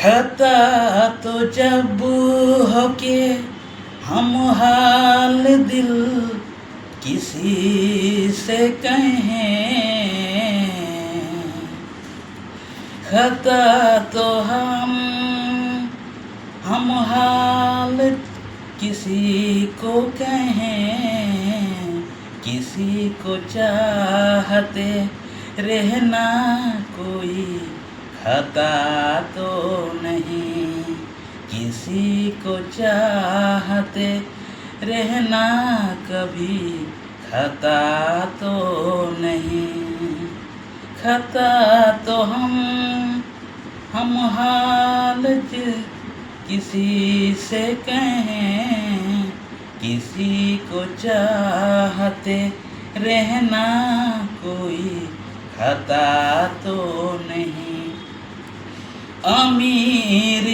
खता तो जब हो के हम हाल दिल किसी से कहें, खता तो हम हाल किसी को कहें, किसी को चाहते रहना कोई खता तो नहीं, किसी को चाहते रहना कभी खता तो नहीं। खता तो हम हाल किसी से कहें, किसी को चाहते रहना कोई खता तो नहीं। अमीर